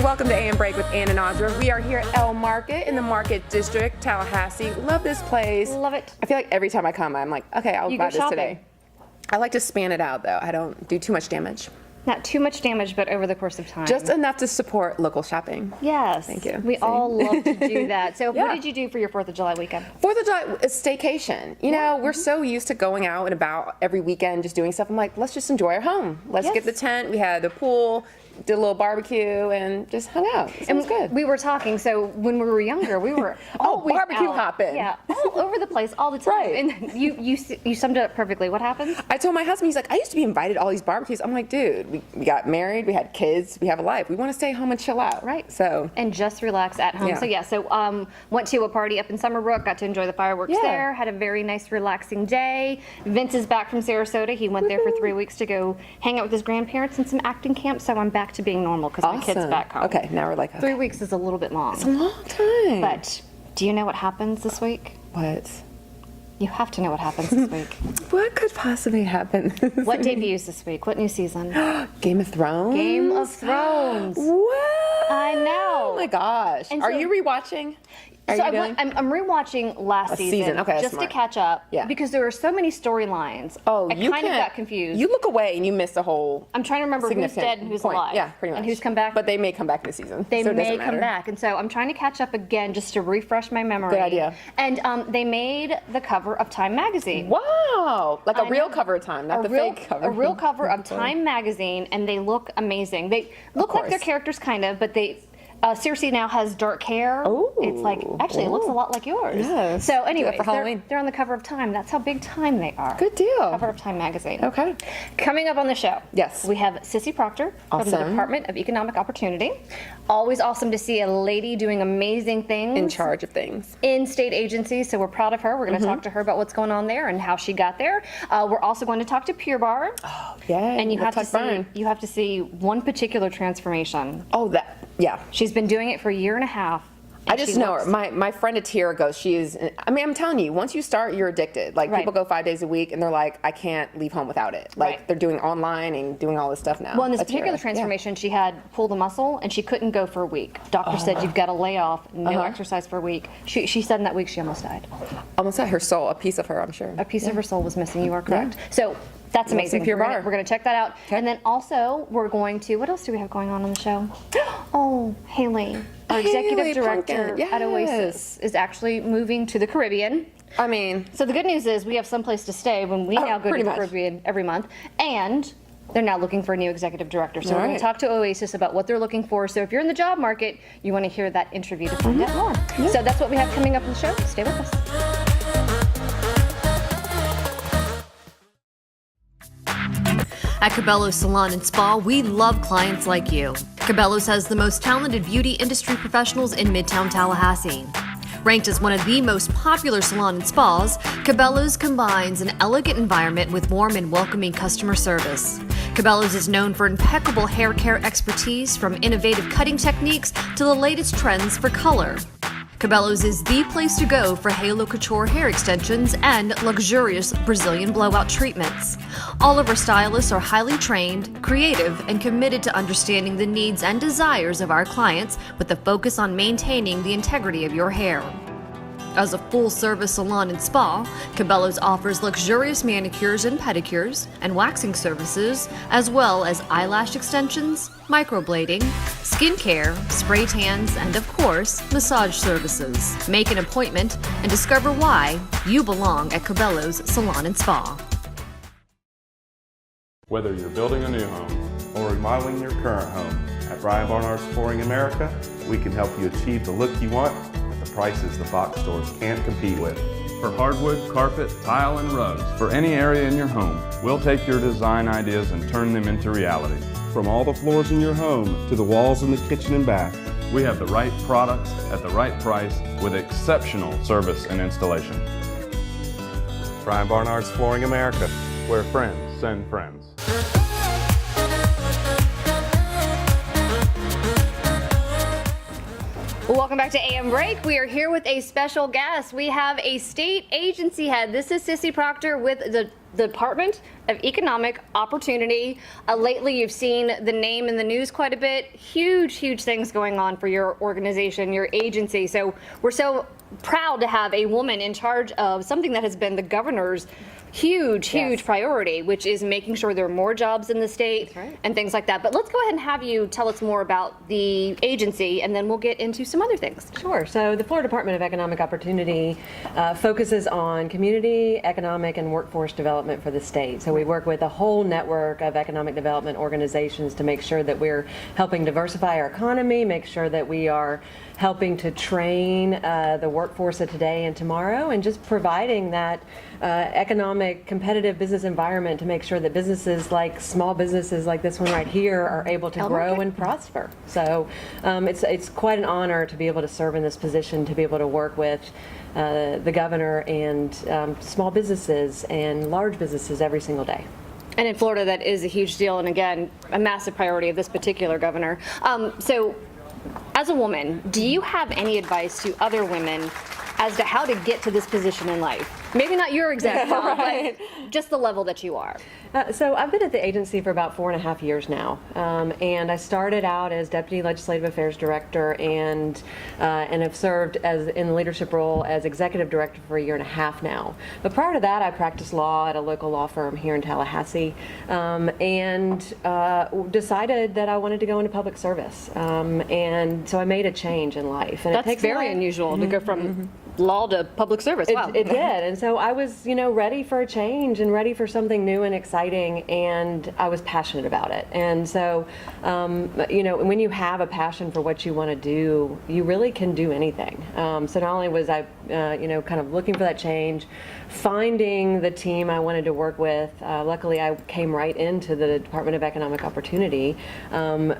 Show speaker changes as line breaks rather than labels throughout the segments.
Welcome to AM Break with Ann and Audra. We are here at El Market in the Market District, Tallahassee. Love this place.
Love it.
I feel like every time I come, I'm like, okay, I'll buy this
shopping
today. I like to span it out, though. I don't do too much damage.
Not too much damage, but over the course of time.
Just enough to support local shopping.
Yes.
Thank you.
We all love to do that. So
Yeah.
what did you do for your 4th of July weekend?
4th of July is staycation. You know, we're so used to going out and about every weekend, just doing stuff. I'm like, let's just enjoy our home. Let's
Yes.
get the tent. We had the pool, did a little barbecue, and just hung out. It was good.
We were talking, so when we were younger, we were always
barbecue
out.
hopping.
Yeah, all over the place, all the time.
Right.
And you summed it up perfectly. What happened?
I told my husband, he's like, I used to be invited to all these barbecues. I'm like, dude, we got married, we had kids, we have a life. We want to stay home and chill out.
Right.
So.
And just relax at home.
Yeah.
So went to a party up in Summerbrook, got to enjoy the fireworks there, had a very nice relaxing day. Vince is back from Sarasota. He went there for 3 weeks to go hang out with his grandparents and some acting camp, so I'm back to being normal because my kid's back home.
Okay, now we're like, okay.
3 weeks is a little bit long.
It's a long time.
But do you know what happens this week?
What?
You have to know what happens this week.
What could possibly happen?
What debuts this week? What new season?
Game of Thrones?
Game of Thrones.
What?
I know.
Oh my gosh.
And
Are
so-
you rewatching?
So I'm rewatching last season
Okay, that's
just
smart.
to catch up because there were so many storylines.
Oh,
I
you
kind of
can't-
got confused.
You look away and you miss the whole.
I'm trying to remember who's
significant
dead and who's
point.
alive.
Yeah, pretty much.
And who's come back.
But they may come back this season.
They
so it doesn't
may come
matter.
back, and so I'm trying to catch up again just to refresh my memory.
Good idea.
And they made the cover of Time magazine.
Wow, like a
I
real
know.
cover of Time, not the fake cover.
A real cover of Time magazine, and they look amazing. They look like their
course.
characters, kind of, but they. Cissy now has dark hair.
Ooh.
It's like, actually, it looks a lot like yours.
Yes.
So
Do
anyway,
it for Halloween.
they're on the cover of Time. That's how big time they are.
Good deal.
Cover of Time magazine.
Okay.
Coming up on the show.
Yes.
We have Cissy Proctor from the
Awesome.
Department of Economic Opportunity. Always awesome to see a lady doing amazing things.
In charge of things.
In state agencies, so we're proud of her. We're going to talk to her about what's going on there and how she got there. We're also going to talk to Pure Barre.
Oh, yeah.
And you have to
Burn.
see one particular transformation.
Oh, that. Yeah.
She's been doing it for a year and a half.
I just know her. My friend Atira goes, she is, I mean, I'm telling you, once you start, you're addicted. Like,
Right.
people go 5 days a week, and they're like, I can't leave home without it. Like,
Right.
they're doing online and doing all this stuff now.
Well, in this
Atira,
particular
yeah.
transformation, she had pulled a muscle, and she couldn't go for a week. Doctor said, you've got to lay off, no exercise for a week. She said in that week she almost died.
Almost at her soul, a piece of her, I'm sure.
A piece of her soul was missing. You are correct. So that's amazing.
Pure
We're
Barre.
going to check that out.
Okay.
And then also, we're going to, what else do we have going on the show? Oh, Haley, our
Haley
executive director
Pumpkin,
at Oasis,
yes.
is actually moving to the Caribbean.
I mean,
So the good news is we have someplace to stay when we now go to
pretty
the
much.
Caribbean every month. And they're now looking for a new executive director. So we're going
right.
to talk to Oasis about what they're looking for. So if you're in the job market, you want to hear that interview to find out more. So that's what we have coming up in the show. Stay with us.
At Cabela's Salon and Spa, we love clients like you. Cabela's has the most talented beauty industry professionals in Midtown Tallahassee. Ranked as one of the most popular salon and spas, Cabela's combines an elegant environment with warm and welcoming customer service. Cabela's is known for impeccable hair care expertise, from innovative cutting techniques to the latest trends for color. Cabela's is the place to go for Halo Couture hair extensions and luxurious Brazilian blowout treatments. All of our stylists are highly trained, creative, and committed to understanding the needs and desires of our clients with a focus on maintaining the integrity of your hair. As a full-service salon and spa, Cabela's offers luxurious manicures and pedicures and waxing services, as well as eyelash extensions, microblading, skincare, spray tans, and of course, massage services. Make an appointment and discover why you belong at Cabela's Salon and Spa.
Whether you're building a new home or remodeling your current home, at Brian Barnard's Flooring America, we can help you achieve the look you want at the prices the box stores can't compete with. For hardwood, carpet, tile, and rugs, for any area in your home, we'll take your design ideas and turn them into reality. From all the floors in your home to the walls in the kitchen and bath, we have the right products at the right price with exceptional service and installation. Brian Barnard's Flooring America, where friends send friends.
Welcome back to AM Break. We are here with a special guest. We have a state agency head. This is Cissy Proctor with the the Department of Economic Opportunity. Lately, you've seen the name in the news quite a bit. Huge things going on for your organization, your agency. So we're so proud to have a woman in charge of something that has been the governor's huge priority, which is making sure there are more jobs in the state and things like that. But let's go ahead and have you tell us more about the agency, and then we'll get into some other things.
Sure. So the Florida Department of Economic Opportunity focuses on community, economic, and workforce development for the state. So we work with a whole network of economic development organizations to make sure that we're helping diversify our economy, make sure that we are helping to train the workforce of today and tomorrow, and just providing that economic competitive business environment to make sure that businesses like small businesses like this one right here are able to grow and prosper. So it's quite an honor to be able to serve in this position, to be able to work with the governor and small businesses and large businesses every single day.
And in Florida, that is a huge deal, and again, a massive priority of this particular governor. So as a woman, do you have any advice to other women as to how to get to this position in life? Maybe not your exact job, but just the level that you are.
So I've been at the agency for about 4.5 years now, and I started out as Deputy Legislative Affairs Director and have served as in the leadership role as Executive Director for 1.5 years now. But prior to that, I practiced law at a local law firm here in Tallahassee, and decided that I wanted to go into public service. And so I made a change in life. And
That's very unusual to go from law to public service. Wow.
It did. And so I was, ready for a change and ready for something new and exciting, and I was passionate about it. And so, when you have a passion for what you want to do, you really can do anything. So not only was I, kind of looking for that change, finding the team I wanted to work with, luckily I came right into the Department of Economic Opportunity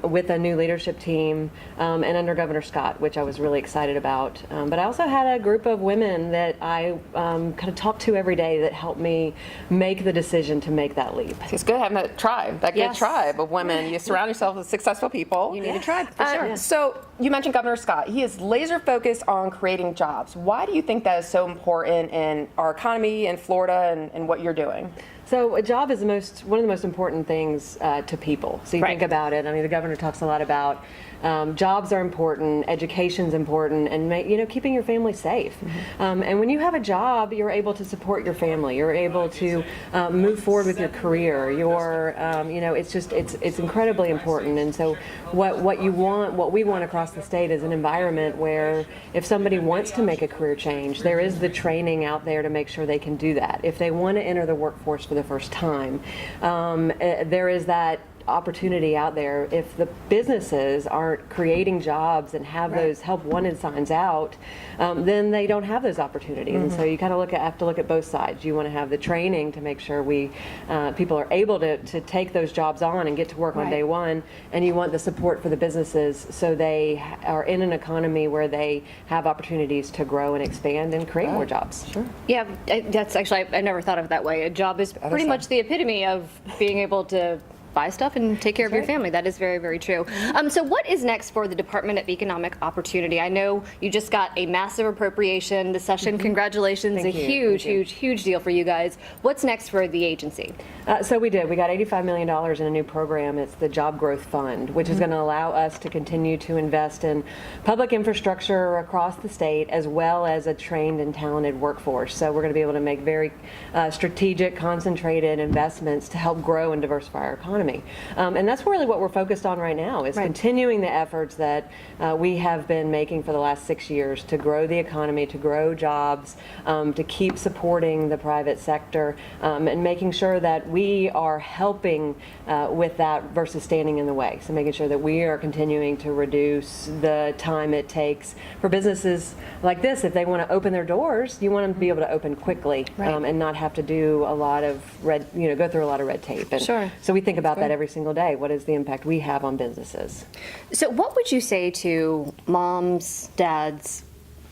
with a new leadership team and under Governor Scott, which I was really excited about. But I also had a group of women that I kind of talk to every day that help me make the decision to make that leap.
It's good having that tribe, that good
Yes.
tribe of women. You surround yourself with successful people.
You need a tribe, for sure.
So you mentioned Governor Scott. He is laser focused on creating jobs. Why do you think that is so important in our economy in Florida and what you're doing?
So a job is one of the most important things to people. So you think about it. I mean, the governor talks a lot about jobs are important, education's important, and keeping your family safe. And when you have a job, you're able to support your family. You're able to move forward with your career. It's incredibly important. And so what we want across the state is an environment where if somebody wants to make a career change, there is the training out there to make sure they can do that. If they want to enter the workforce for the first time, there is that opportunity out there. If the businesses aren't creating jobs and have those help wanted signs out, then they don't have those opportunities. And so you kind of have to look at both sides. You want to have the training to make sure people are able to take those jobs on and get to work on day one, and you want the support for the businesses so they are in an economy where they have opportunities to grow and expand and create more jobs. Sure.
Yeah, that's actually, I never thought of it that way. A job is pretty much the epitome of being able to buy stuff and take care of your family. That is very, very true. So what is next for the Department of Economic Opportunity? I know you just got a massive appropriation this session. Congratulations.
Thank you.
Huge deal for you guys. What's next for the agency?
So we did. We got $85 million in a new program. It's the Job Growth Fund, which is going to allow us to continue to invest in public infrastructure across the state, as well as a trained and talented workforce. So we're going to be able to make very strategic, concentrated investments to help grow and diversify our economy. And that's really what we're focused on right now, is continuing the efforts that we have been making for the last 6 years to grow the economy, to grow jobs, to keep supporting the private sector, and making sure that we are helping with that versus standing in the way. So making sure that we are continuing to reduce the time it takes for businesses like this. If they want to open their doors, you want them to be able to open quickly and not have to do a lot of go through a lot of red tape. And so we think about that every single day. What is the impact we have on businesses?
So what would you say to moms, dads,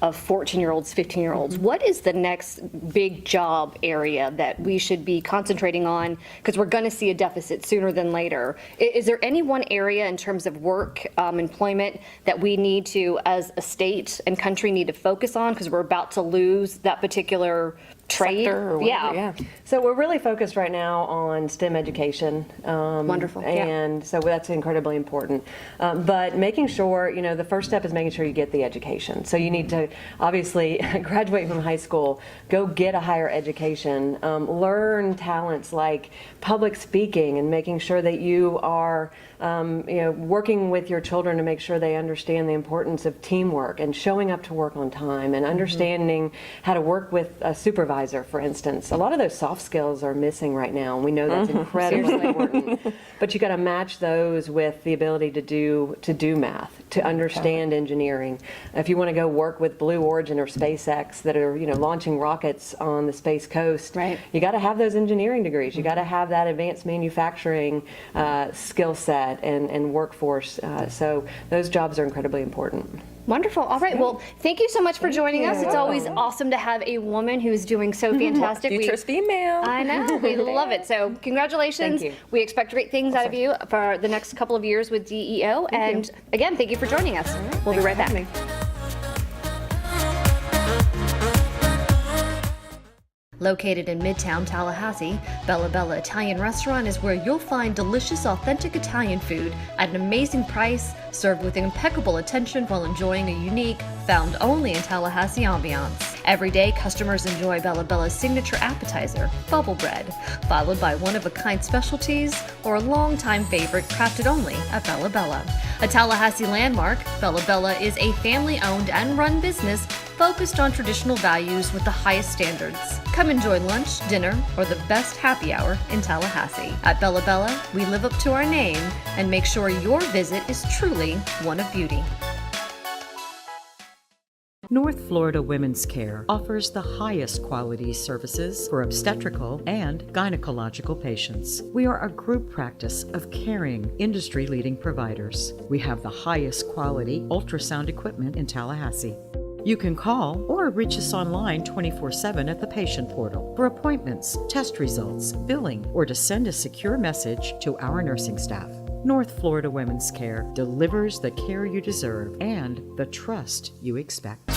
of 14-year-olds, 15-year-olds. What is the next big job area that we should be concentrating on? Because we're going to see a deficit sooner than later. Is there any one area in terms of work, employment, that we need to, as a state and country, need to focus on because we're about to lose that particular trade?
Sector or whatever, yeah.
So we're really focused right now on STEM education.
Wonderful, yeah.
And so that's incredibly important. But making sure, the first step is making sure you get the education. So you need to obviously graduate from high school, go get a higher education, learn talents like public speaking and making sure that you are working with your children to make sure they understand the importance of teamwork and showing up to work on time and understanding how to work with a supervisor, for instance. A lot of those soft skills are missing right now, and we know that's incredibly important. But you got to match those with the ability to do math, to understand engineering. If you want to go work with Blue Origin or SpaceX that are launching rockets on the Space Coast,
right,
you got to have those engineering degrees. You got to have that advanced manufacturing skill set and workforce. So those jobs are incredibly important.
Wonderful. All right. Well, thank you so much for joining us. It's always awesome to have a woman who's doing so fantastic.
Future's female.
I know. We love it. So congratulations.
Thank you.
We expect great things out of you for the next couple of years with DEO. And again, thank you for joining us. We'll be right back.
Located in Midtown Tallahassee, Bella Bella Italian Restaurant is where you'll find delicious, authentic Italian food at an amazing price, served with impeccable attention while enjoying a unique, found only in Tallahassee ambiance. Every day, customers enjoy Bella Bella's signature appetizer, bubble bread, followed by one-of-a-kind specialties or a longtime favorite crafted only at Bella Bella. A Tallahassee landmark, Bella Bella is a family-owned and run business focused on traditional values with the highest standards. Come enjoy lunch, dinner, or the best happy hour in Tallahassee. At Bella Bella, we live up to our name and make sure your visit is truly one of beauty.
North Florida Women's Care offers the highest quality services for obstetrical and gynecological patients. We are a group practice of caring, industry-leading providers. We have the highest quality ultrasound equipment in Tallahassee. You can call or reach us online 24/7 at the patient portal for appointments, test results, billing, or to send a secure message to our nursing staff. North Florida Women's Care delivers the care you deserve and the trust you expect.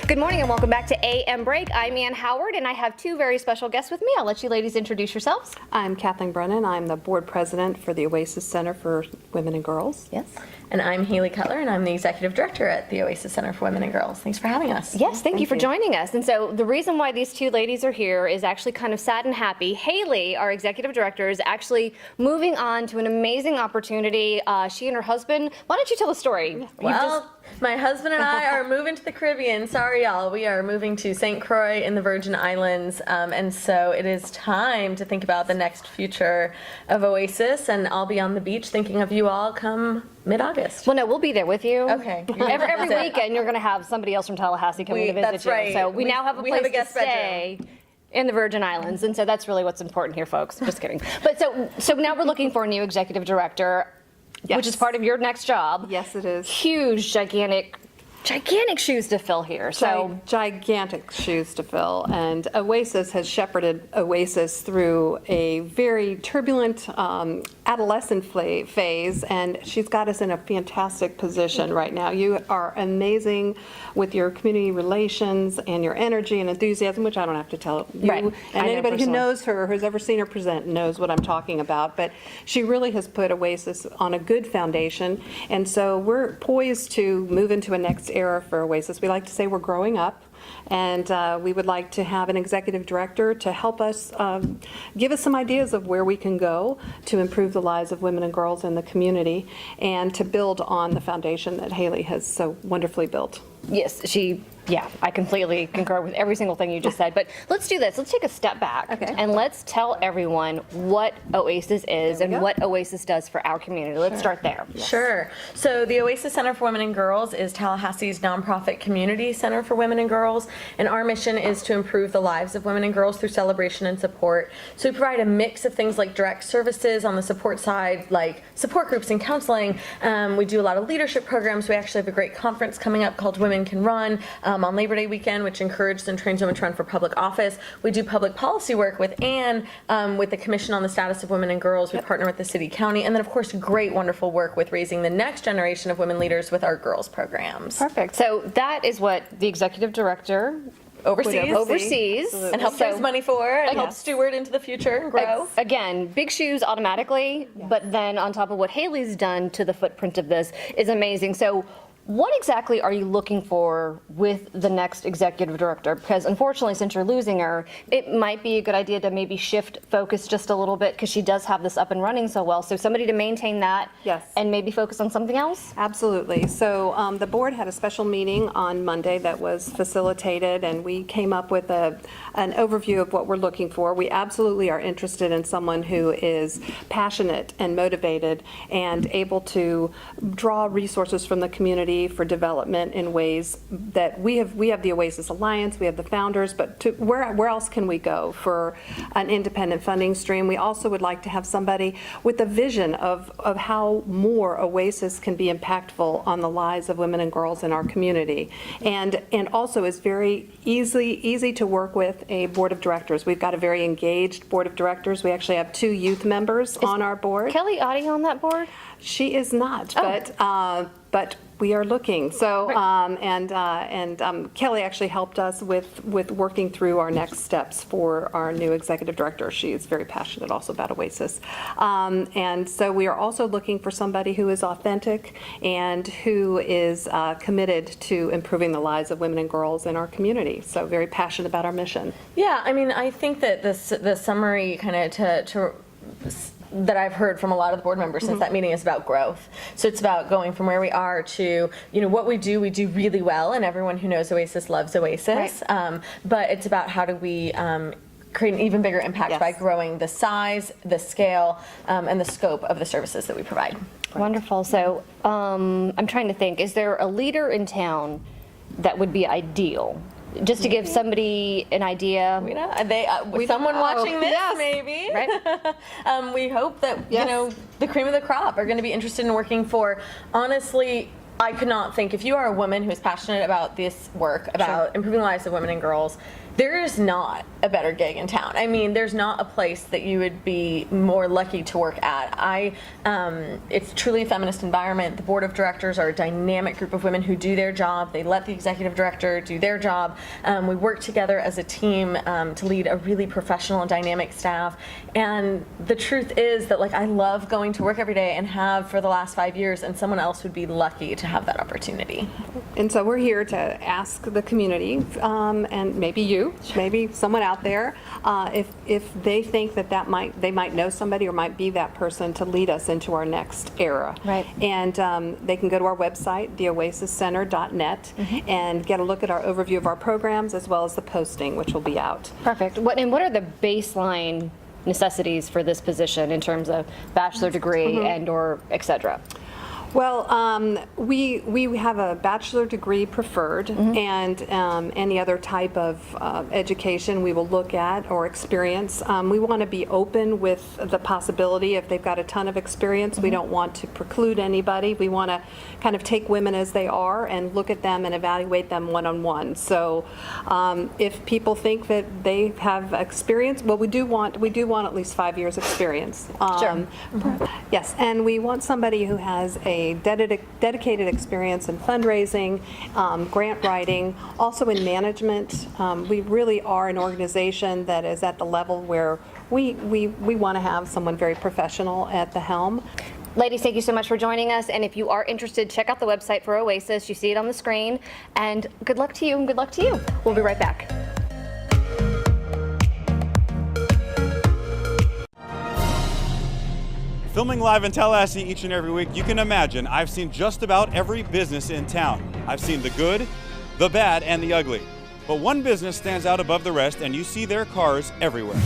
Good morning and welcome back to AM Break. I'm Ann Howard and I have two very special guests with me. I'll let you ladies introduce yourselves.
I'm Kathleen Brennan. I'm the board president for the Oasis Center for Women and Girls.
Yes.
And I'm Haley Cutler, and I'm the executive director at the Oasis Center for Women and Girls. Thanks for having us.
Yes, thank you for joining us. And so the reason why these two ladies are here is actually kind of sad and happy. Haley, our executive director, is actually moving on to an amazing opportunity. She and her husband, why don't you tell a story?
Well, my husband and I are moving to the Caribbean. Sorry, y'all. We are moving to St. Croix in the Virgin Islands. And so it is time to think about the next future of Oasis. And I'll be on the beach thinking of you all come mid-August.
Well, no, we'll be there with you.
Okay.
Every weekend, you're going to have somebody else from Tallahassee coming to visit
that's
you.
right.
So we now have a
we
place
have a guest
to stay in the Virgin Islands, and so that's really what's important here, folks. Just kidding. But so now we're looking for a new executive director, which is part of your next job.
Yes, it is.
Huge, gigantic shoes to fill here. So
gigantic shoes to fill, and Oasis has shepherded Oasis through a very turbulent adolescent phase, and she's got us in a fantastic position right now. You are amazing with your community relations and your energy and enthusiasm, which I don't have to tell you.
Right.
And
I know
anybody who
personally.
knows her, who's ever seen her present, knows what I'm talking about. But she really has put Oasis on a good foundation, and so we're poised to move into a next era for Oasis. We like to say we're growing up, and we would like to have an executive director to help us, give us some ideas of where we can go to improve the lives of women and girls in the community, and to build on the foundation that Haley has so wonderfully built.
yes, she Yeah, I completely concur with every single thing you just said. But let's do this. Let's take a step back and let's tell everyone what Oasis is and what Oasis does for our community. Let's start there.
Sure. So the Oasis Center for Women and Girls is Tallahassee's nonprofit community center for women and girls, and our mission is to improve the lives of women and girls through celebration and support. So we provide a mix of things like direct services on the support side, like support groups and counseling. We do a lot of leadership programs. We actually have a great conference coming up called Women Can Run on Labor Day weekend, which encourages and trains women to run for public office. We do public policy work with Anne, with the Commission on the Status of Women and Girls. We partner with the city, county, and then of course great, wonderful work with raising the next generation of women leaders with our girls programs.
Perfect. So that is what the executive director oversees
and helps raise money for and helps steward into the future and grow.
Again, big shoes automatically, but then on top of what Haley's done to the footprint of this is amazing. So what exactly are you looking for with the next executive director? Because unfortunately, since you're losing her, it might be a good idea to maybe shift focus just a little bit, because she does have this up and running so well. So somebody to maintain that and maybe focus on something else?
Absolutely. So the board had a special meeting on Monday that was facilitated, and we came up with an overview of what we're looking for. We absolutely are interested in someone who is passionate and motivated and able to draw resources from the community for development in ways that we have the Oasis Alliance, we have the founders, but where else can we go for an independent funding stream? We also would like to have somebody with a vision of how more Oasis can be impactful on the lives of women and girls in our community, and also is very easy to work with a board of directors. We've got a very engaged board of directors. We actually have 2 youth members on our board.
Kelly Oddie on that board?
She is not, but we are looking. So, Kelly actually helped us with working through our next steps for our new executive director. She is very passionate also about Oasis. And so we are also looking for somebody who is authentic and who is committed to improving the lives of women and girls in our community. So very passionate about our mission.
Yeah, I mean, I think that the summary kind of that I've heard from a lot of the board members since that meeting is about growth. So it's about going from where we are to, what we do really well, and everyone who knows Oasis loves Oasis. Right. But it's about how do we create an even bigger impact by growing the size, the scale, and the scope of the services that we provide.
Wonderful. So I'm trying to think, is there a leader in town that would be ideal? Just to give somebody an idea.
Someone watching this, maybe.
Right.
We hope that, the cream of the crop are going to be interested in working for, honestly, I could not think, if you are a woman who is passionate about this work, about improving the lives of women and girls, there is not a better gig in town. I mean, there's not a place that you would be more lucky to work at. It's truly a feminist environment. The board of directors are a dynamic group of women who do their job. They let the executive director do their job. We work together as a team to lead a really professional and dynamic staff. And the truth is that, I love going to work every day and have for the last 5 years, and someone else would be lucky to have that opportunity.
And so we're here to ask the community, and maybe you, maybe someone out there, if they think that they might know somebody or might be that person to lead us into our next era.
Right.
And they can go to our website, theoasiscenter.net, and get a look at our overview of our programs as well as the posting, which will be out.
Perfect. What are the baseline necessities for this position in terms of bachelor degree and or et cetera?
Well, we have a bachelor degree preferred, and any other type of education we will look at or experience. We want to be open with the possibility if they've got a ton of experience. We don't want to preclude anybody. We want to kind of take women as they are and look at them and evaluate them one-on-one. So if people think that they have experience, well, we do want at least 5 years experience.
Sure.
Yes, and we want somebody who has a dedicated experience in fundraising, grant writing, also in management. We really are an organization that is at the level where we want to have someone very professional at the helm.
Ladies, thank you so much for joining us. And if you are interested, check out the website for Oasis. You see it on the screen. And good luck to you, and good luck to you. We'll be right back.
Filming live in Tallahassee each and every week, you can imagine I've seen just about every business in town. I've seen the good, the bad, and the ugly. But one business stands out above the rest, and you see their cars everywhere.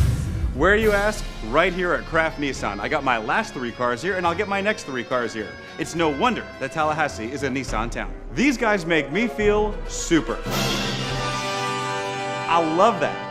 Where, you ask? Right here at Kraft Nissan. I got my last 3 cars here, and I'll get my next 3 cars here. It's no wonder that Tallahassee is a Nissan town. These guys make me feel super. I love that.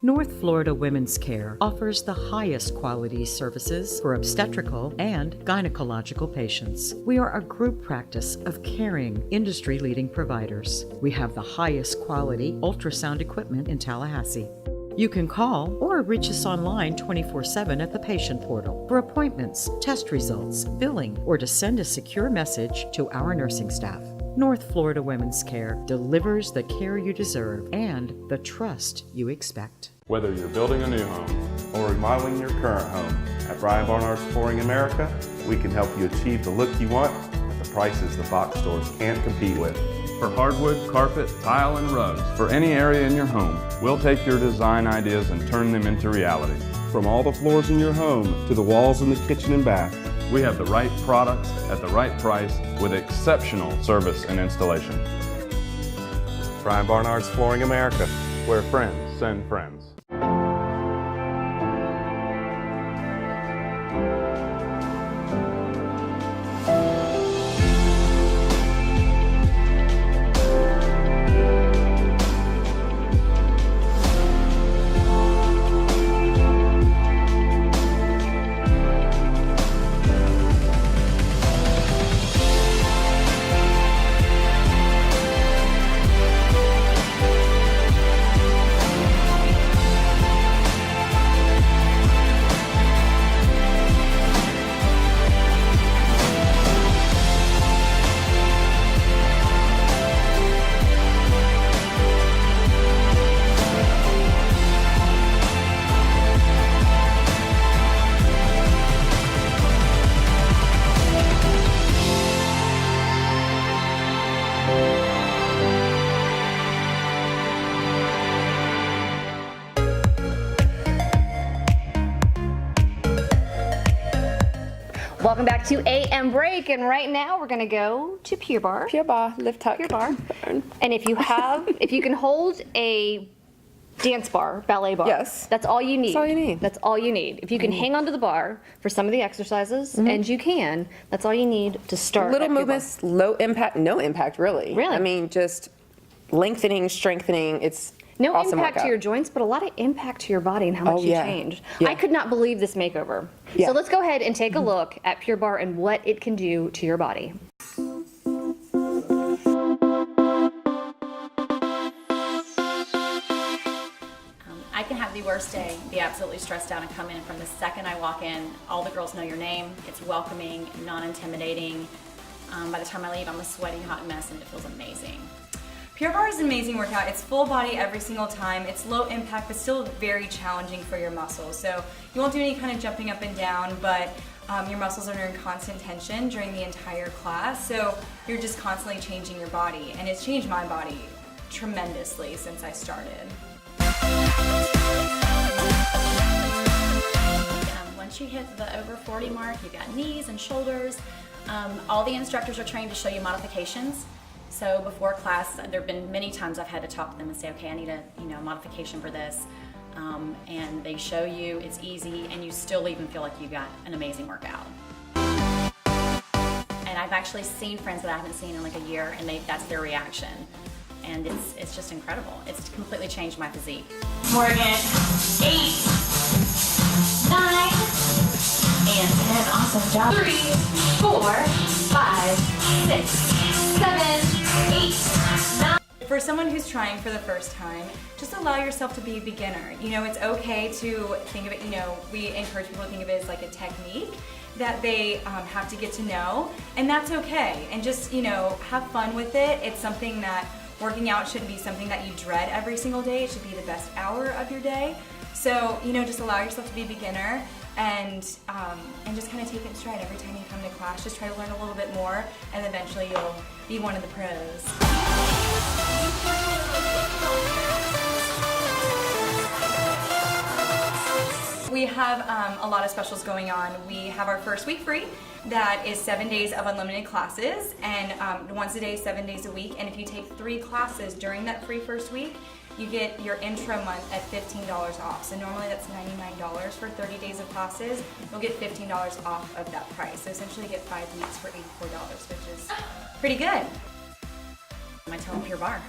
North Florida Women's Care offers the highest quality services for obstetrical and gynecological patients. We are a group practice of caring, industry-leading providers. We have the highest quality ultrasound equipment in Tallahassee. You can call or reach us online 24/7 at the patient portal for appointments, test results, billing, or to send a secure message to our nursing staff. North Florida Women's Care delivers the care you deserve and the trust you expect.
Whether you're building a new home or remodeling your current home, at Brian Barnard's Flooring America, we can help you achieve the look you want at the prices the box stores can't compete with. For hardwood, carpet, tile, and rugs, for any area in your home, we'll take your design ideas and turn them into reality. From all the floors in your home to the walls in the kitchen and bath, we have the right products at the right price with exceptional service and installation. Brian Barnard's Flooring America, where friends send friends.
Welcome back to AM Break, and right now we're gonna go to Pure Barre.
Pure Barre, lift tuck.
Pure Barre. And if you can hold a dance bar, ballet bar.
Yes.
That's all you need.
That's all you need.
That's all you need. If you can hang onto the bar for some of the exercises, and you can, that's all you need to start.
Little
at Pure Barre.
movements, low impact, no impact really.
Really?
I mean, just lengthening, strengthening. It's
No
awesome
impact
workout.
to your joints, but a lot of impact to your body and how much
Oh, yeah.
you changed.
Yeah.
I could not believe this makeover.
Yeah.
So let's go ahead and take a look at Pure Barre and what it can do to your body.
I can have the worst day, be absolutely stressed out, and come in, and from the second I walk in, all the girls know your name. It's welcoming, non-intimidating. By the time I leave, I'm a sweaty, hot mess, and it feels amazing.
Pure Barre is an amazing workout. It's full body every single time. It's low impact, but still very challenging for your muscles. So you won't do any kind of jumping up and down, but your muscles are in constant tension during the entire class. So you're just constantly changing your body, and it's changed my body tremendously since I started.
Once you hit the over 40 mark, you've got knees and shoulders. All the instructors are trained to show you modifications. So before class, there have been many times I've had to talk to them and say, okay, I need a modification for this. And they show you, it's easy, and you still even feel like you got an amazing workout. And I've actually seen friends that I haven't seen in like a year, and that's their reaction. And it's just incredible. It's completely changed my physique.
Morgan, 8, 9, and 10. Awesome job. 3, 4, 5, 6, 7, 8, 9.
For someone who's trying for the first time, just allow yourself to be a beginner. You know, it's okay to think of it, we encourage people to think of it as like a technique that they have to get to know, and that's okay. And just, have fun with it. It's something that working out shouldn't be something that you dread every single day. It should be the best hour of your day. So, just allow yourself to be a beginner and just kind of take it in stride every time you come to class. Just try to learn a little bit more, and eventually you'll be one of the pros. We have a lot of specials going on. We have our first week free. That is 7 days of unlimited classes, and once a day, 7 days a week. And if you take 3 classes during that free first week, you get your intro month at $15 off. So normally that's $99 for 30 days of classes. You'll get $15 off of that price. So essentially you get 5 weeks for $84, which is pretty good. I tell them Pure Barre.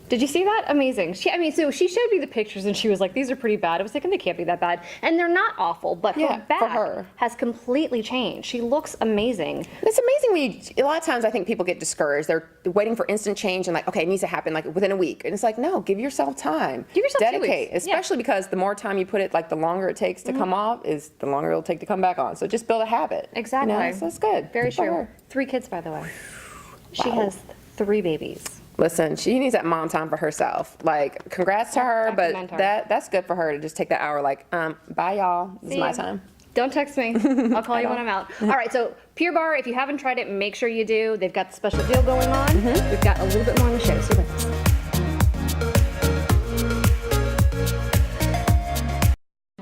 Did you see that? Amazing. So she showed me the pictures and she was like, these are pretty bad. I was thinking they can't be that bad. And they're not awful, but her back has completely changed. She looks amazing.
It's amazing when a lot of times I think people get discouraged. They're waiting for instant change and like, okay, it needs to happen like within a week. And it's like, no, give yourself time.
Give yourself 2 weeks.
Dedicate, especially because the more time you put it, like the longer it takes to come off is the longer it'll take to come back on. So just build a habit.
Exactly.
You know? So that's good.
Very
Good for
true.
her.
3 kids, by the way. She
Wow.
has 3 babies.
Listen, she needs that mom time for herself. Like, congrats to her, but
commend her.
that's good for her to just take that hour. Like, bye y'all. This is my time.
Don't text me. I'll call you when I'm out. All right, so Pure Barre, if you haven't tried it, make sure you do. They've got the special deal going on. We've got a little bit more on the show. Stay with us.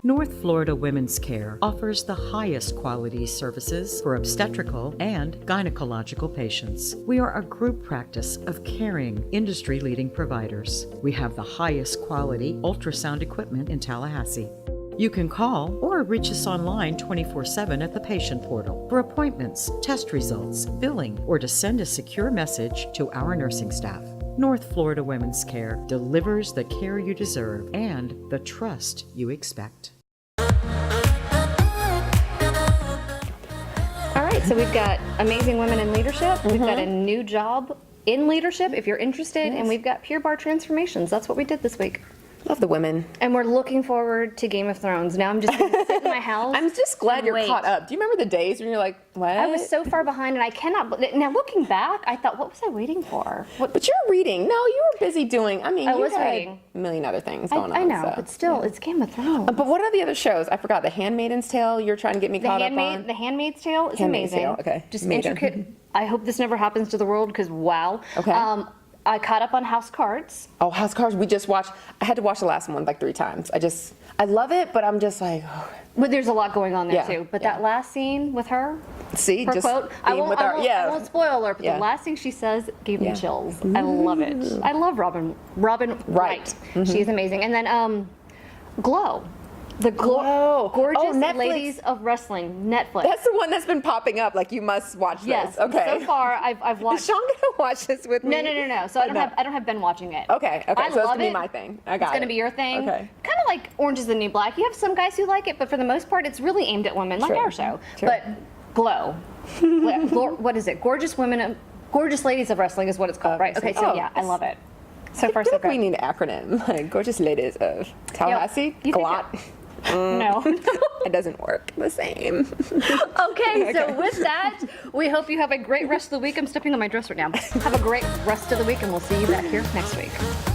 North Florida Women's Care offers the highest quality services for obstetrical and gynecological patients. We are a group practice of caring, industry-leading providers. We have the highest quality ultrasound equipment in Tallahassee. You can call or reach us online 24/7 at the patient portal for appointments, test results, billing, or to send a secure message to our nursing staff. North Florida Women's Care delivers the care you deserve and the trust you expect.
All right, so we've got amazing women in leadership. We've got a new job in leadership if you're interested, and we've got Pure Barre transformations. That's what we did this week.
Love the women.
And we're looking forward to Game of Thrones. Now I'm just going to sit in my house.
I'm just glad
and
you're
wait.
caught up. Do you remember the days when you're like, what?
I was so far behind, and I cannot. Now looking back, I thought, what was I waiting for?
But you're reading. No, you were busy doing. I mean,
I
you
was
had
reading.
a million other things going on.
I know,
so,
but still, it's Game of Thrones.
But what are the other shows? I forgot. The Handmaid's Tale. You're trying to get me caught up on.
The Handmaid's Tale is
Handmaid's
amazing.
Tale, okay.
Just
Maiden.
intricate. I hope this never happens to the world because wow.
Okay.
I caught up on House Cards.
Oh, House of Cards. We just watched. I had to watch the last one like 3 times. I love it, but I'm just like. Oh.
But there's a lot going on there
Yeah,
too. But
yeah.
that last scene with her,
See,
her
just
quote, I
being
won't spoil her, but the last thing she says gave me chills. I love it. I love Robin Wright. She's amazing. And then Glow. The
Glow.
Gorgeous
Netflix.
Ladies of Wrestling, Netflix.
That's the one that's been popping up. Like you must watch
Yes.
this. Okay.
So far, I've watched.
Is Sean gonna watch this with me?
No. So I don't have Ben watching it.
Okay.
I
So that's
love
gonna
it.
be my thing. I got
It's gonna be your thing.
Okay.
Kind of like Orange is the New Black. You have some guys who like it, but for the most part, it's really aimed at women, like
True.
our show.
True.
But Glow. What is it? Gorgeous Ladies of Wrestling is what it's called, right? Okay. So yeah, I love it. So far,
I
so
feel like we
good.
need an acronym. Like Gorgeous Ladies of Tallahassee.
You think
GLOT.
No.
It doesn't work the same.
Okay, so with that, we hope you have a great rest of the week. I'm stepping on my dress right now. Have a great rest of the week, and we'll see you back here next week.